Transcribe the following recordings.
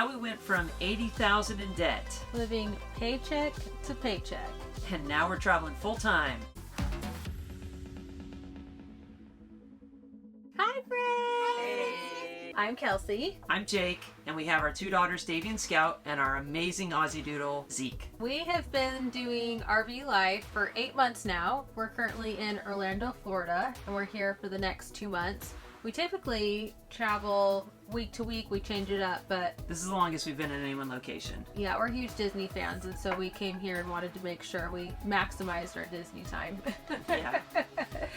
how we went from 80,000 in debt, living paycheck to paycheck, and now we're traveling full time. Hi friends! Hey. I'm Kelsey. I'm Jake, and we have our two daughters, Davey and Scout, and our amazing Aussie Doodle, Zeke. We have been doing RV life for 8 months now. We're currently in Orlando, Florida, and we're here for the next 2 months. We typically travel week to week, we change it up, but This is the longest we've been in any one location. yeah, we're huge Disney fans, and so we came here and wanted to make sure we maximized our Disney time. Yeah.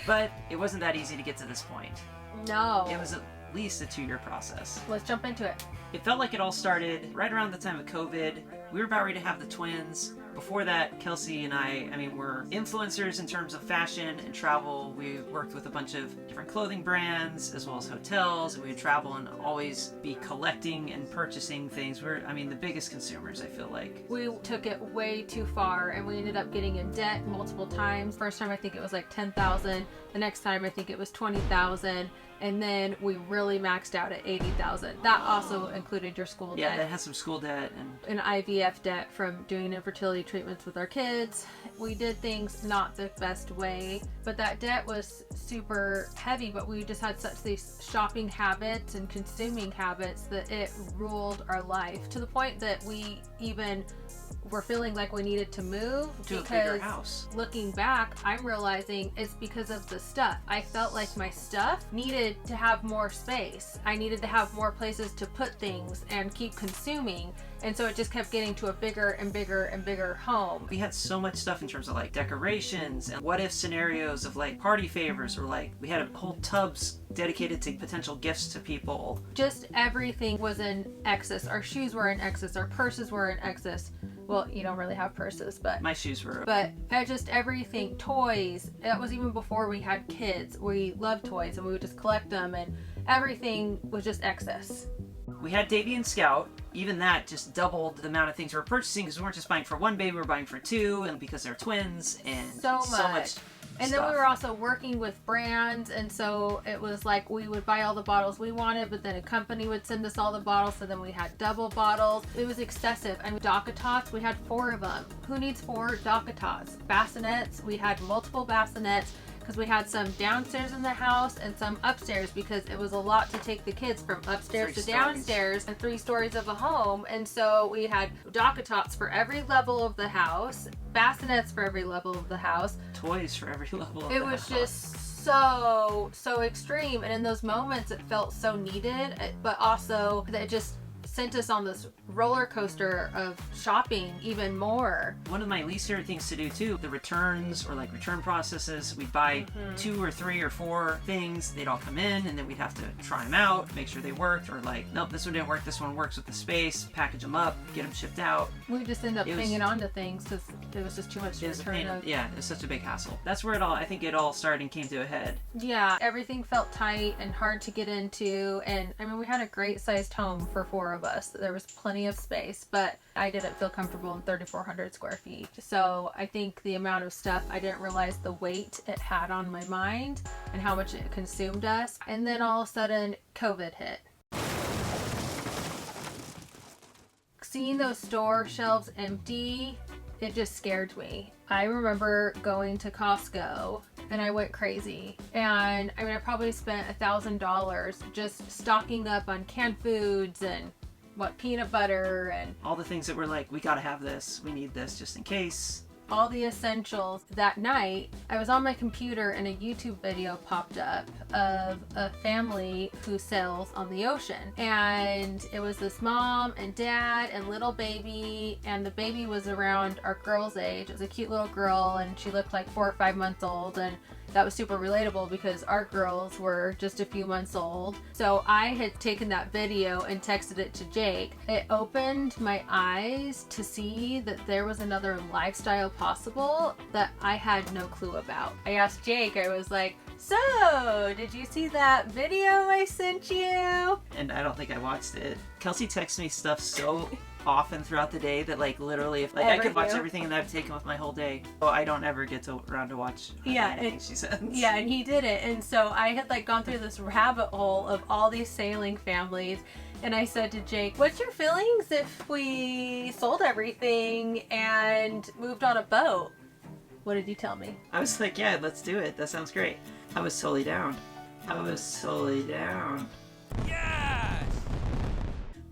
But it wasn't that easy to get to this point. No. It was at least a 2-year process. Let's jump into it. It felt like it all started right around the time of COVID. We were about ready to have the twins. Before that, Kelsey and I we're influencers in terms of fashion and travel. We worked with a bunch of different clothing brands as well as hotels, and we would travel and always be collecting and purchasing things. We're, the biggest consumers, I feel like. We took it way too far, and we ended up getting in debt multiple times. First time I think it was like $10,000. The next time I think it was $20,000. And then we really maxed out at $80,000. That also included your school debt. Yeah, that has some school debt and an IVF debt from doing infertility treatments with our kids. We did things not the best way, but that debt was super heavy. But we just had such these shopping habits and consuming habits that it ruled our life to the point that we even were feeling like we needed to move to because a bigger house. Looking back, I'm realizing it's because of the stuff. I felt like my stuff needed to have more space. I needed to have more places to put things and keep consuming. And so it just kept getting to a bigger and bigger and bigger home. We had so much stuff in terms of like decorations and what if scenarios of like party favors, or like we had whole tubs dedicated to potential gifts to people. Just everything was in excess. Our shoes were in excess. Our purses were in excess. Well, you don't really have purses, but my shoes were. But just everything, toys. That was even before we had kids. We loved toys and we would just collect them, and everything was just excess. We had Davey and Scout. Even that just doubled the amount of things we were purchasing because we weren't just buying for one baby, we were buying for two, and because they're twins, and so much. And then we were also working with brands, and so it was like we would buy all the bottles we wanted, but then a company would send us all the bottles, so then we had double bottles. It was excessive. Dockatots, we had 4 of them. Who needs 4 Dockatots? Bassinets, we had multiple bassinets because we had some downstairs in the house and some upstairs because it was a lot to take the kids from upstairs to downstairs and 3 stories of a home. And so we had Dockatots for every level of the house, bassinets for every level of the house, toys for every level of the house. It was just so extreme, and in those moments it felt so needed, but also that it just sent us on this roller coaster of shopping even more. One of my least favorite things to do too, the returns or like return processes. We'd buy 2 or 3 or 4 things, they'd all come in, and then we'd have to try them out, make sure they worked, or like, nope, this one didn't work, this one works with the space, package them up, get them shipped out. We just end up hanging on to things because it was just too much to return. Yeah, it was such a big hassle. That's where I think it all started and came to a head. Yeah, everything felt tight and hard to get into, and we had a great sized home for 4 of us. There was plenty of space, but I didn't feel comfortable in 3,400 square feet. So I think the amount of stuff, I didn't realize the weight it had on my mind and how much it consumed us. And then all of a sudden, COVID hit. Seeing those store shelves empty, it just scared me. I remember going to and I went crazy. And I probably spent $1,000 just stocking up on canned foods and peanut butter and all the things that were like, we gotta have this, we need this just in case. All the essentials. That night, I was on my computer and a YouTube video popped up of a family who sails on the ocean. And it was this mom and dad and little baby, and the baby was around our girl's age. It was a cute little girl, and she looked like 4 or 5 months old, and that was super relatable because our girls were just a few months old. So I had taken that video and texted it to Jake. It opened my eyes to see that there was another lifestyle possible that I had no clue about. I asked Jake, I was like, so did you see that video I sent you? And I don't think I watched it. Kelsey texts me stuff so often throughout the day that like literally if like I could watch everything that I've taken with my whole day. So I don't ever get around to watch anything she says. Yeah, and he did it. And so I had like gone through this rabbit hole of all these sailing families, and I said to Jake, what's your feelings if we sold everything and moved on a boat? What did you tell me? I was like, yeah, let's do it. That sounds great. I was totally down. Yes!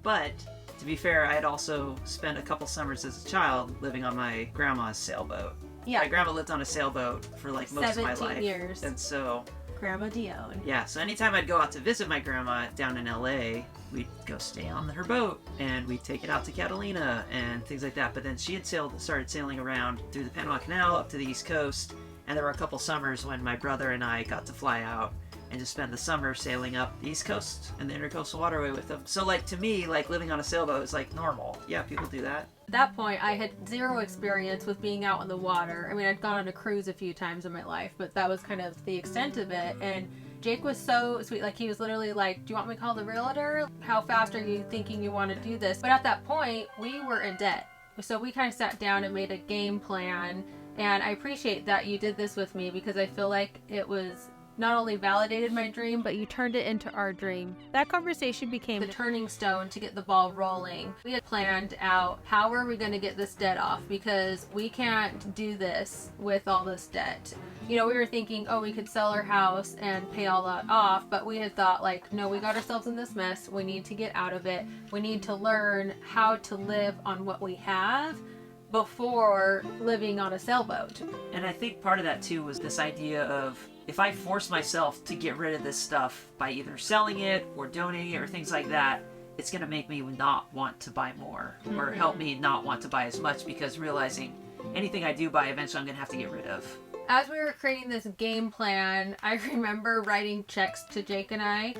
But, to be fair, I had also spent a couple summers as a child living on my grandma's sailboat. Yeah. My grandma lived on a sailboat for like most of my life. 17 years. And so... Grandma Dion. Yeah, so anytime I'd go out to visit my grandma down in LA, we'd go stay on her boat and we'd take it out to Catalina and things like that. But then she had started sailing around through the Panama Canal up to the East Coast, and there were a couple summers when my brother and I got to fly out and just spend the summer sailing up the East Coast and the Intercoastal Waterway with them. So like to me, like living on a sailboat is like normal. Yeah, people do that. At that point, I had zero experience with being out on the water. I mean, I'd gone on a cruise a few times in my life, but that was kind of the extent of it. And Jake was so sweet. Like, he was literally like, do you want me to call the realtor? How fast are you thinking you want to do this? But at that point, we were in debt. So we kind of sat down and made a game plan. And I appreciate that you did this with me, because I feel like it was not only validated my dream, but you turned it into our dream. That conversation became the turning stone to get the ball rolling. We had planned out, how are we going to get this debt off? Because we can't do this with all this debt. You know, we were thinking, oh, we could sell our house and pay all that off, but we had thought, like, no, we got ourselves in this mess. We need to get out of it. We need to learn how to live on what we have before living on a sailboat. And I think part of that too was this idea of, if I force myself to get rid of this stuff by either selling it or donating it or things like that, it's going to make me not want to buy more, or help me not want to buy as much, because realizing anything I do buy, eventually I'm going to have to get rid of. As we were creating this game plan, I remember writing checks to Jake and I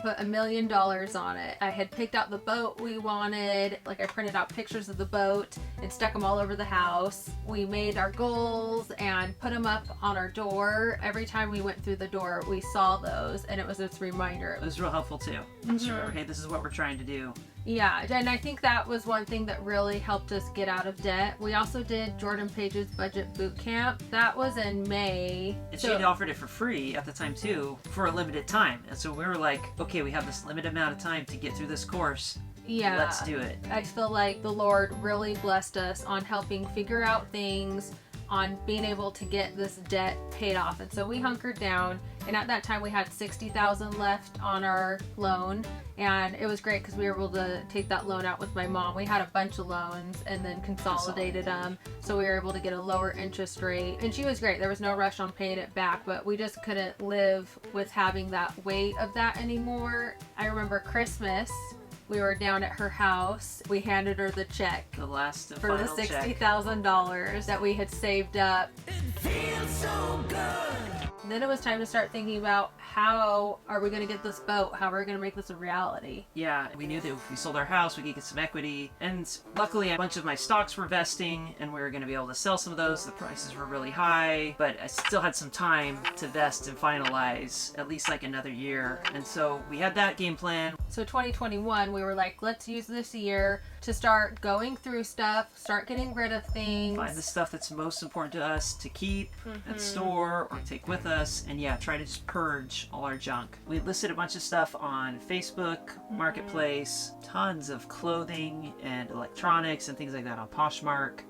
put $1 million on it. I had picked out the boat we wanted. Like, I printed out pictures of the boat and stuck them all over the house. We made our goals and put them up on our door. Every time we went through the door, we saw those, and it was this reminder. It was real helpful too. Just remember, hey, this is what we're trying to do. Yeah, and I think that was one thing that really helped us get out of debt. We also did Jordan Page's budget boot camp. That was in May. And she had offered it for free at the time too, for a limited time. And so we were like, okay, we have this limited amount of time to get through this course. Yeah. Let's do it. I feel like the Lord really blessed us on helping figure out things, on being able to get this debt paid off. And so we hunkered down, and at that time we had $60,000 left on our loan, and it was great because we were able to take that loan out with my mom. We had a bunch of loans and then consolidated them, so we were able to get a lower interest rate, and she was great. There was no rush on paying it back, but we just couldn't live with having that weight of that anymore. I remember Christmas, we were down at her house. We handed her the check. The last and for the final $60,000 that we had saved up. It feels so good. And then it was time to start thinking about, how are we going to get this boat? How are we going to make this a reality? Yeah, we knew that if we sold our house, we could get some equity. And luckily, a bunch of my stocks were vesting, and we were going to be able to sell some of those. The prices were really high, but I still had some time to vest and finalize, at least like another year. And so we had that game plan. So 2021, we were like, let's use this year to start going through stuff, start getting rid of things. Find the stuff that's most important to us to keep and store or take with us. And yeah, try to just purge all our junk. We listed a bunch of stuff on Facebook Marketplace, tons of clothing and electronics and things like that on Poshmark.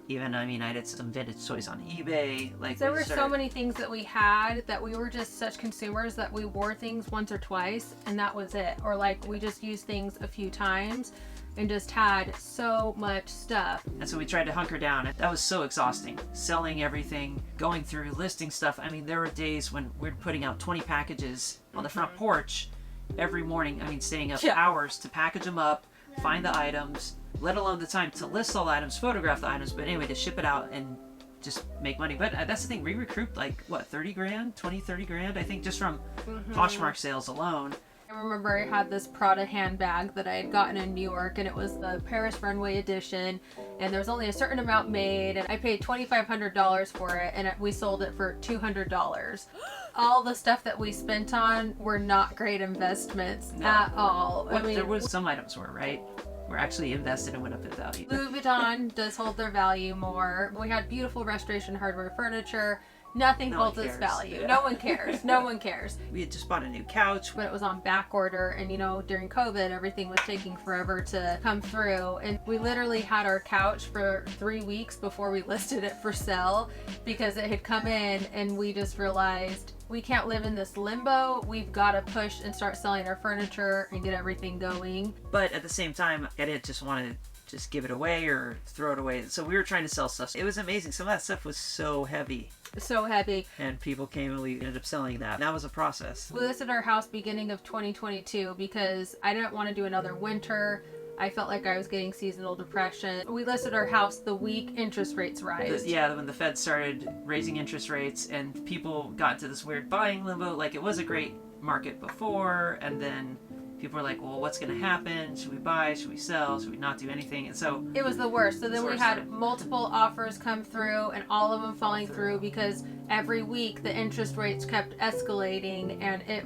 Even, I mean, I did some vintage toys on eBay. Like, there were so many things that we had that we were just such consumers that we wore things once or twice and that was it. Or like, we just used things a few times and just had so much stuff. And so we tried to hunker down. That was so exhausting. Selling everything, going through, listing stuff. I mean, there were days when we're putting out 20 packages on the front porch every morning. I mean, staying up hours to package them up, find the items, let alone the time to list all the items, photograph the items, but anyway, to ship it out and just make money. But that's the thing, we recouped like, what, 30 grand, 20, 30 grand, I think, just from Poshmark sales alone. I remember I had this Prada handbag that I had gotten in New York, and it was the Paris Runway edition, and there was only a certain amount made, and I paid $2,500 for it, and we sold it for $200. All the stuff that we spent on were not great investments at all. Well, I mean, there was some items were, right? Were actually invested and went up in value. Louis Vuitton does hold their value more. We had beautiful restoration hardware furniture, Nothing No holds one its cares. value. Yeah. No one cares. No one cares. We had just bought a new couch. But it was on back order, and during COVID, everything was taking forever to come through. And we literally had our couch for 3 weeks before we listed it for sale because it had come in, and we just realized we can't live in this limbo. We've got to push and start selling our furniture and get everything going. But at the same time, I didn't just want to just give it away or throw it away. So we were trying to sell stuff. It was amazing. Some of that stuff was so heavy. So heavy. And people came and we ended up selling that. That was a process. We listed our house beginning of 2022 because I didn't want to do another winter. I felt like I was getting seasonal depression. We listed our house the week interest rates rise. Yeah, when the Fed started raising interest rates and people got into this weird buying limbo. Like, it was a great market before, and then people were like, well, what's going to happen? Should we buy? Should we sell? Should we not do anything? And so it was the worst. So then we had multiple offers come through, and all of them falling through because every week the interest rates kept escalating, and it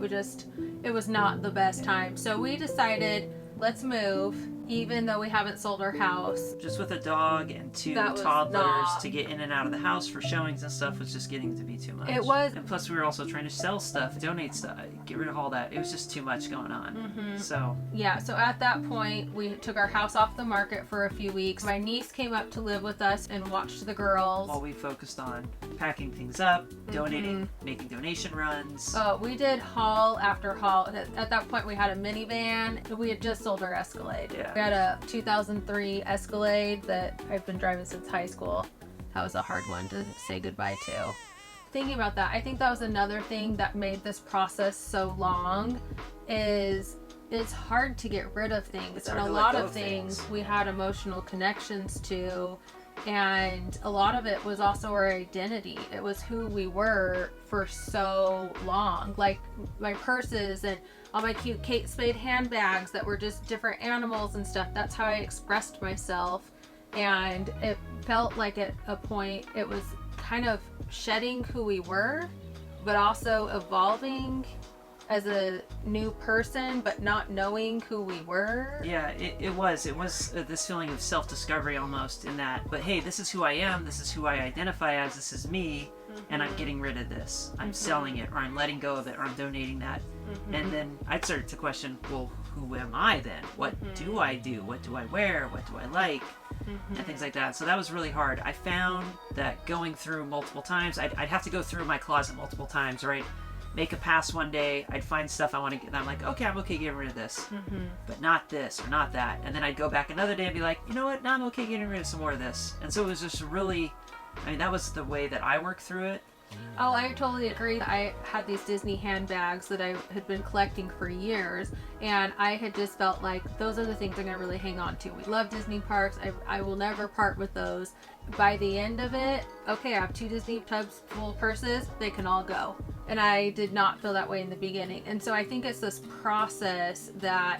was not the best time. So we decided, let's move, even though we haven't sold our house. Just with a dog and two toddlers to get in and out of the house for showings and stuff was just getting to be too much. It was. And plus we were also trying to sell stuff, donate stuff, get rid of all that. It was just too much going on. Mm-hmm. So at that point, we took our house off the market for a few weeks. My niece came up to live with us and watched the girls. While we focused on packing things up, donating, making donation runs. We did haul after haul. At that point, we had a minivan. We had just sold our Escalade. Yeah. We had a 2003 Escalade that I've been driving since high school. That was a hard one to say goodbye to. Thinking about that, I think that was another thing that made this process so long is it's hard to get rid of things. And a lot of things we had emotional connections to, and a lot of it was also our identity. It was who we were for so long. Like my purses and all my cute Kate Spade handbags that were just different animals and stuff. That's how I expressed myself. And it felt like at a point it was kind of shedding who we were, but also evolving as a new person, but not knowing who we were. Yeah, it was this feeling of self-discovery almost in that, but hey, this is who I am, this is who I identify as, this is me, and I'm getting rid of this. I'm selling it, or I'm letting go of it, or I'm donating that. And then I'd start to question, well, who am I then? What do I do? What do I wear? What do I like? And things like that. So that was really hard. I found that going through multiple times, I'd have to go through my closet multiple times, right? Make a pass one day, I'd find stuff I want to get, and I'm like, okay, I'm okay getting rid of this, but not this or not that. And then I'd go back another day and be like, you know what, now I'm okay getting rid of some more of this. And so it was just really, that was the way that I worked through it. Oh, I totally agree. I had these Disney handbags that I had been collecting for years, and I had just felt like those are the things I'm going to really hang on to. We love Disney parks. I will never part with those. By the end of it, okay, I have 2 Disney tubs full of purses. They can all go. And I did not feel that way in the beginning. And so I think it's this process that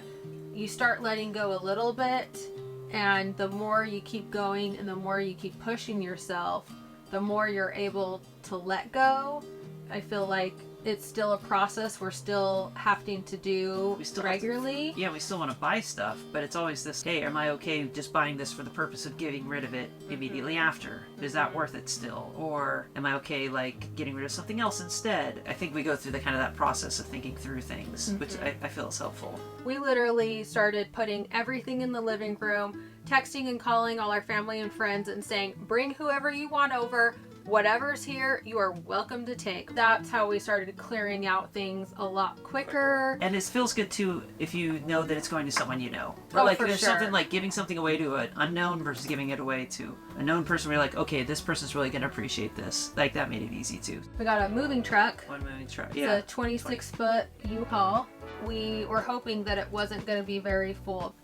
you start letting go a little bit, and the more you keep going and the more you keep pushing yourself, the more you're able to let go. I feel like it's still a process we're still having to do regularly. We still want to buy stuff, but it's always this, hey, am I okay just buying this for the purpose of getting rid of it immediately after? Is that worth it still? Or am I okay, like, getting rid of something else instead? I think we go through the kind of that process of thinking through things, which I feel is helpful. We literally started putting everything in the living room, texting and calling all our family and friends and saying, bring whoever you want over. Whatever's here, you are welcome to take. That's how we started clearing out things a lot quicker. And it feels good too if you know that it's going to someone you know. Or there's something like giving something away to an unknown versus giving it away to a known person where you're like, okay, this person's really going to appreciate this. Like, that made it easy too. We got a moving truck. One moving truck. Yeah. It's a 26-foot U-Haul. We were hoping that it wasn't going to be very full.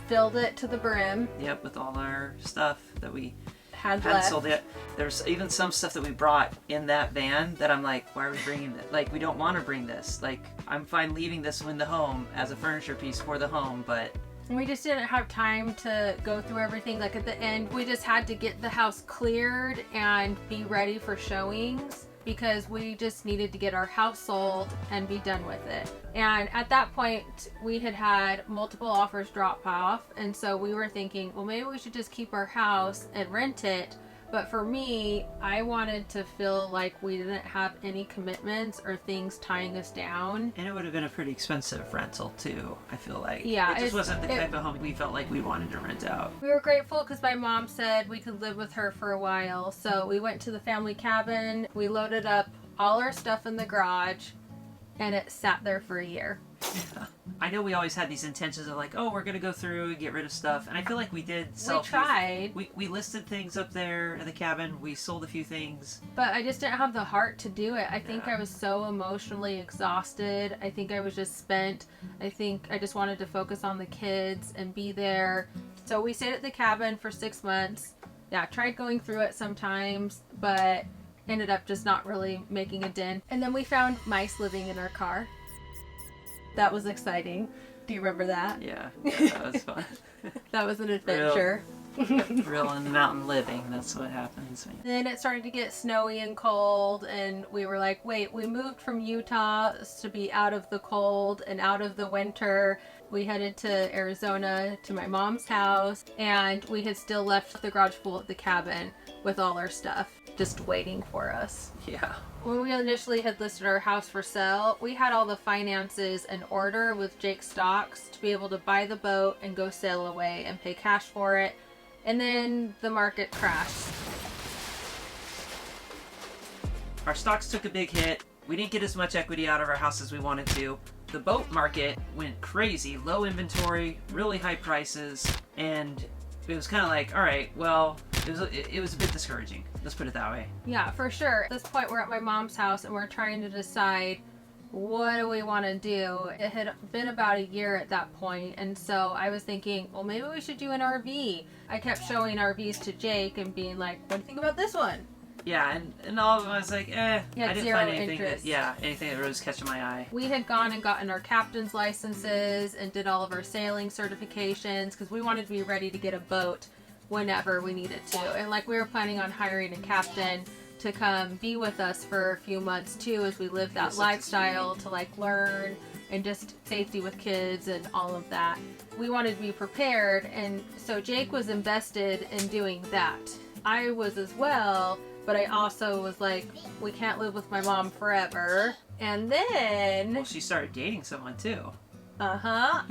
Filled it to the brim. Yep, with all our stuff that we hadn't sold yet. There's even some stuff that we brought in that van that I'm like, why are we bringing this? Like, we don't want to bring this. Like, I'm fine leaving this in the home as a furniture piece for the home, but we just didn't have time to go through everything. Like, at the end, we just had to get the house cleared and be ready for showings because we just needed to get our house sold and be done with it. And at that point, we had multiple offers drop off, and so we were thinking, well, maybe we should just keep our house and rent it, But for me, I wanted to feel like we didn't have any commitments or things tying us down. And it would have been a pretty expensive rental too, I feel like. Yeah, it just wasn't the type of home we felt like we wanted to rent out. We were grateful because my mom said we could live with her for a while. So we went to the family cabin, we loaded up all our stuff in the garage, and it sat there for a year. Yeah. I know we always had these intentions of like, oh, we're gonna go through and get rid of stuff, and I feel like we did sell. We tried. We listed things up there in the cabin. We sold a few things, but I just didn't have the heart to do it. I think Yeah. I was so emotionally exhausted. I think I was just spent. I think I just wanted to focus on the kids and be there. So we stayed at the cabin for 6 months. Yeah, tried going through it sometimes, but ended up just not really making a dent. And then we found mice living in our car. That was exciting. Do you remember that? Yeah, that was fun. That was an adventure. Real in the mountain living. That's what happens. Then it started to get snowy and cold, and we were like, wait, we moved from Utah to be out of the cold and out of the winter. We headed to Arizona to my mom's house, and we had still left the garage full at the cabin with all our stuff just waiting for us. Yeah. When we initially had listed our house for sale, we had all the finances in order with Jake Stocks to be able to buy the boat and go sail away and pay cash for it. And then the market crashed. Our stocks took a big hit. We didn't get as much equity out of our house as we wanted to. The boat market went crazy. Low inventory, really high prices, and it was kind of like, all right, well, it was a bit discouraging. Let's put it that way. Yeah, for sure. At this point, we're at my mom's house and we're trying to decide what do we want to do. It had been about a year at that point, and so I was thinking, well, maybe we should do an RV. I kept showing RVs to Jake and being like, what do you think about this one? Yeah, and all of them, I was like, I didn't zero find anything interest. anything that was catching my eye. We had gone and gotten our captain's licenses and did all of our sailing certifications because we wanted to be ready to get a boat whenever we needed to. And like we were planning on hiring a captain to come be with us for a few months too as we lived that lifestyle to like learn and just safety with kids and all of that. We wanted to be prepared, and so Jake was invested in doing that. I was as well, but I also was like, we can't live with my mom forever. And then... Well, she started dating someone too. Uh-huh.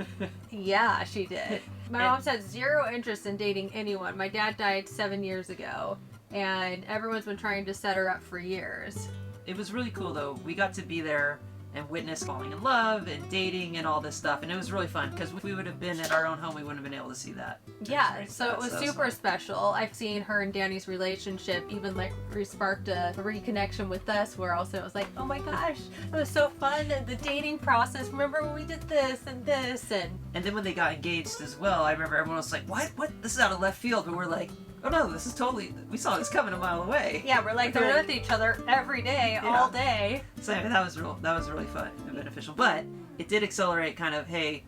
Yeah, she did. My mom's had zero interest in dating anyone. My dad died 7 years ago, and everyone's been trying to set her up for years. It was really cool though. We got to be there and witness falling in love and dating and all this stuff, and it was really fun because if we would have been at our own home, we wouldn't have been able to see that. Yeah, so it was super special. I've seen her and Danny's relationship even like sparked a reconnection with us where also it was like, oh my gosh, it was so fun, and the dating process, remember when we did this and this, and then when they got engaged as well, I remember everyone was like, what, this is out of left field, but we're like, oh no, this is totally, we saw this coming a mile away. Yeah, we're like, they're with each other every day, all day. So I mean, that was really fun and beneficial, but it did accelerate kind of, hey,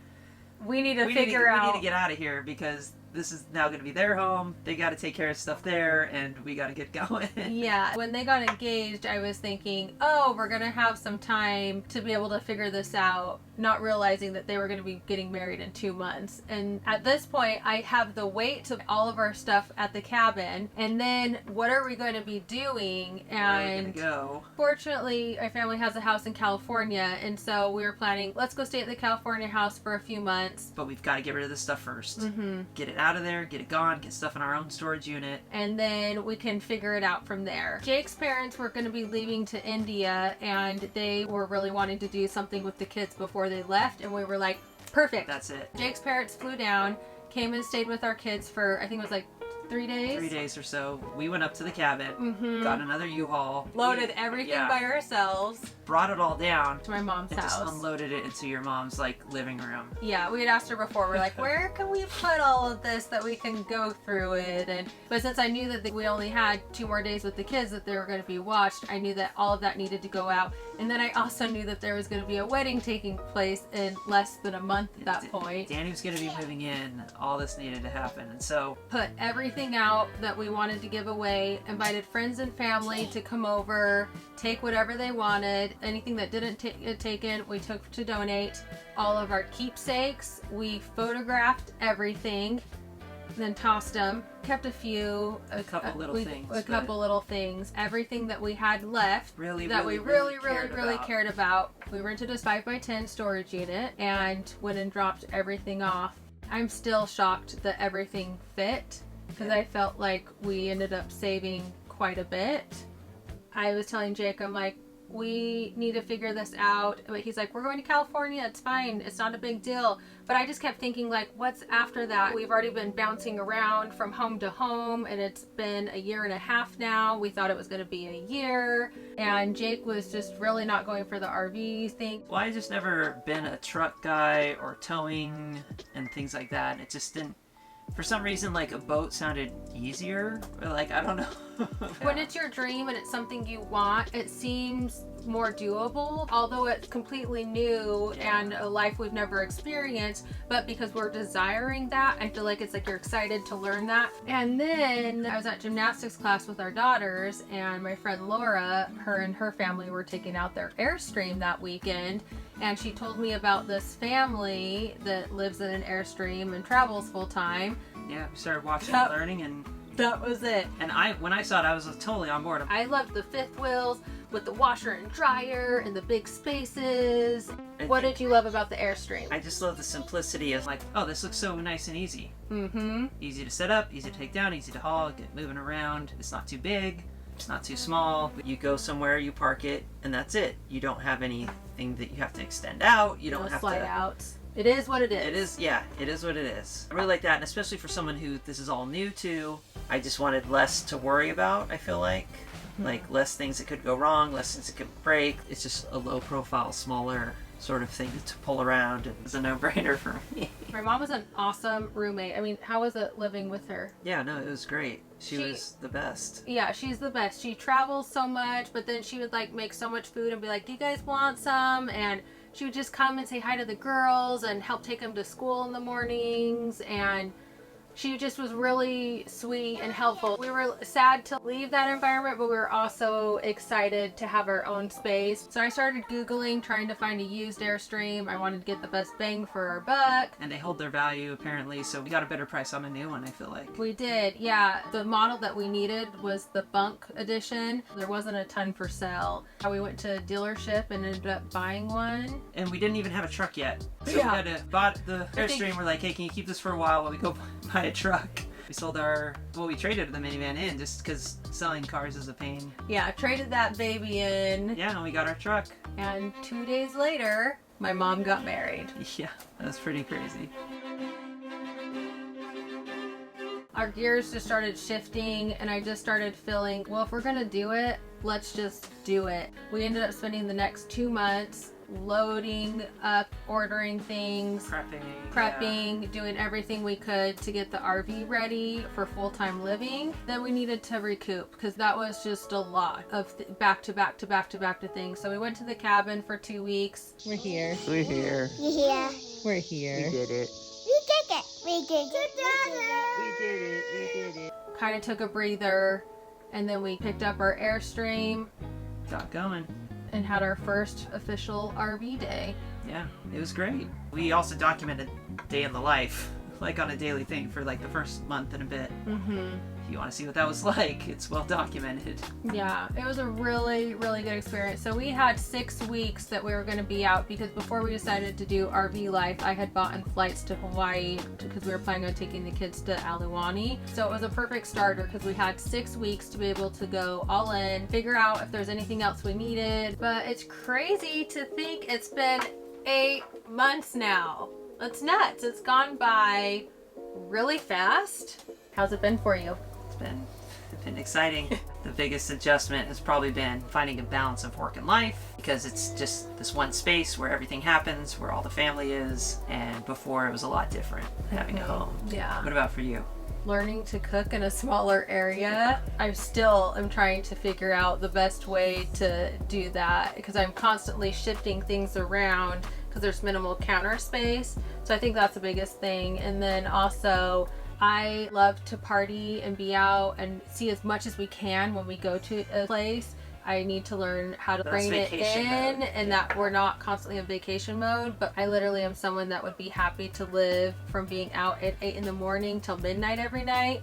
we need to we need to get out of here because this is now going to be their home. They got to take care of stuff there, and we got to get going. Yeah, when they got engaged, I was thinking, oh, we're going to have some time to be able to figure this out, not realizing that they were going to be getting married in 2 months. And at this point, I have the weight of all of our stuff at the cabin, and then what are we going to be doing? And where are we going to go? Fortunately, my family has a house in California, and so we were planning, let's go stay at the California house for a few months. But we've got to get rid of this stuff first. Mm-hmm. Get it out of there, get it gone, get stuff in our own storage unit. And then we can figure it out from there. Jake's parents were going to be leaving to India, and they were really wanting to do something with the kids before they left, and we were like, perfect. That's it. Jake's parents flew down, came and stayed with our kids for, I think it was like 3 days? 3 days or so. We went up to the cabin, Mm-hmm. got another U-Haul. Loaded everything by ourselves. Brought it all down. To my mom's and house. just unloaded it into your mom's, like, living room. Yeah, we had asked her before. We're like, where can we put all of this that we can go through it? But since I knew that we only had 2 more days with the kids that they were going to be watched, I knew that all of that needed to go out. And then I also knew that there was going to be a wedding taking place in less than a month at that point. Danny was going to be moving in. All this needed to happen. And so... Put everything out that we wanted to give away. Invited friends and family to come over. Take whatever they wanted. Anything that didn't get taken, we took to donate. All of our keepsakes. We photographed everything. then tossed them, kept a few, a couple little things. Everything that we had left that we really cared about. We rented a 5x10 storage unit and went and dropped everything off. I'm still shocked that everything fit because I felt like we ended up saving quite a bit. I was telling Jake, I'm like, we need to figure this out. But he's like, we're going to California. It's fine. It's not a big deal. But I just kept thinking, like, what's after that? We've already been bouncing around from home to home, and it's been a year and a half now. We thought it was going to be a year. And Jake was just really not going for the RV thing. Well, I just never been a truck guy or towing and things like that. It just didn't. For some reason, like, a boat sounded easier, or like, I don't know. When it's your dream and it's something you want, it seems more doable, although it's completely new and a life we've never experienced. But because we're desiring that, I feel like it's like you're excited to learn that. And then I was at gymnastics class with our daughters, and my friend Laura, her and her family were taking out their Airstream that weekend. And she told me about this family that lives in an Airstream and travels full time. Yeah, we started watching and learning, and that was it. And when I saw it, I was totally on board. I loved the fifth wheels with the washer and dryer and the big spaces. What did you love about the Airstream? I just love the simplicity of like, oh, this looks so nice and easy. Mm-hmm. Easy to set up, easy to take down, easy to haul, get moving around. It's not too big. It's not too small. You go somewhere, you park it, and that's it. You don't have anything that you have to extend out. You don't have slide outs. It is what it is. It is, yeah, it is what it is. I really like that, and especially for someone who this is all new to, I just wanted less to worry about, I feel like. Like, less things that could go wrong, less things that could break. It's just a low profile, smaller sort of thing to pull around. It's a no-brainer for me. My mom was an awesome roommate. I mean, how was it living with her? Yeah, no, it was great. She was the best. Yeah, she's the best. She travels so much, but then she would like make so much food and be like, do you guys want some? And she would just come and say hi to the girls and help take them to school in the mornings, and she just was really sweet and helpful. We were sad to leave that environment, but we were also excited to have our own space. So I started Googling, trying to find a used Airstream. I wanted to get the best bang for our buck. And they hold their value, apparently, so we got a better price on a new one, I feel like. We did, yeah. The model that we needed was the bunk edition. There wasn't a ton for sale. We went to a dealership and ended up buying one. And we didn't even have a truck yet. So Yeah. we had to bought the Airstream. We're like, hey, can you keep this for a while we go buy a truck? We sold we traded the minivan in just because selling cars is a pain. Yeah, traded that baby in. Yeah, and we got our truck. And 2 days later, my mom got married. Yeah, that's pretty crazy. Our gears just started shifting, and I just started feeling, well, if we're gonna do it, let's just do it. We ended up spending the next 2 months loading up, ordering things, prepping, doing everything we could to get the RV ready for full-time living. Then we needed to recoup because that was just a lot of back to back things. So we went to the cabin for 2 weeks. We're here. We're here. Yeah. We're here. We did it. We did it. We did it. We did it. We did it. Kind of took a breather, and then we picked up our Airstream. Got going. And had our first official RV day. Yeah, it was great. We also documented day in the life, like on a daily thing for like the first month and a bit. Mm-hmm. If you want to see what that was like, it's well documented. Yeah, it was a really, really good experience. So we had 6 weeks that we were going to be out because before we decided to do RV life, I had bought flights to Hawaii because we were planning on taking the kids to Aliwani. So it was a perfect starter because we had 6 weeks to be able to go all in, figure out if there's anything else we needed. But it's crazy to think it's been 8 months now. It's nuts. It's gone by really fast. How's it been for you? It's been exciting. The biggest adjustment has probably been finding a balance of work and life because it's just this one space where everything happens, where all the family is, and before it was a lot different having a home. Yeah. What about for you? Learning to cook in a smaller area. I still am trying to figure out the best way to do that because I'm constantly shifting things around because there's minimal counter space. So I think that's the biggest thing. And then also, I love to party and be out and see as much as we can when we go to a place. I need to learn how to That's rein it vacation in mode. and that we're not constantly in vacation mode. But I literally am someone that would be happy to live from being out at 8 in the morning till midnight every night.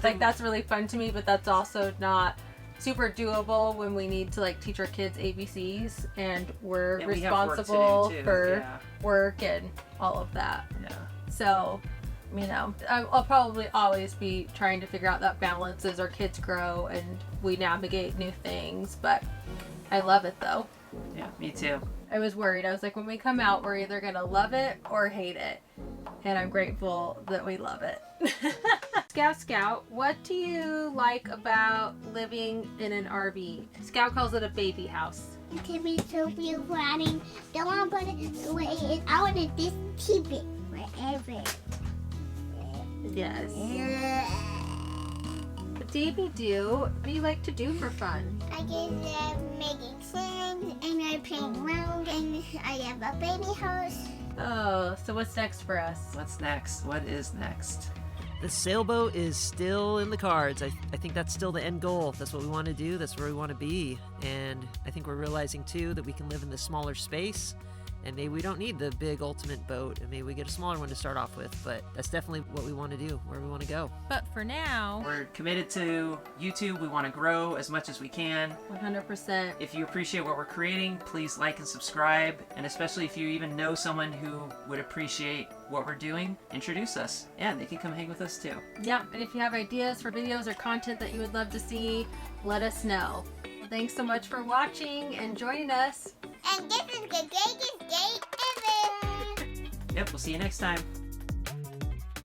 Like, that's really fun to me, but that's also not super doable when we need to like teach our kids ABCs and we're And we have work to do, responsible too. for Yeah. work and all of that. Yeah. So, you know, I'll probably always be trying to figure out that balance as our kids grow and we navigate new things, but I love it though. Yeah, me too. I was worried. I was like, when we come out, we're either going to love it or hate it. And I'm grateful that we love it. Scout, what do you like about living in an RV? Scout calls it a baby house. It can be so beautiful. I mean, don't want to put it the way it is. I want to just keep it forever. Yes. What do you do? What do you like to do for fun? I guess making friends and I playing around and I have a baby house. Oh, so what's next for us? What's next? What is next? The sailboat is still in the cards. I think that's still the end goal. That's what we want to do. That's where we want to be. And I think we're realizing, too, that we can live in this smaller space. And maybe we don't need the big ultimate boat. And maybe we get a smaller one to start off with. But that's definitely what we want to do, where we want to go. But for now, We're committed to YouTube. We want to grow as much as we can. 100%. If you appreciate what we're creating, please like and subscribe. And especially if you even know someone who would appreciate what we're doing, introduce us. Yeah, they can come hang with us too. Yeah, and if you have ideas for videos or content that you would love to see, let us know. Thanks so much for watching and joining us. And this is the greatest day ever. Yep, we'll see you next time.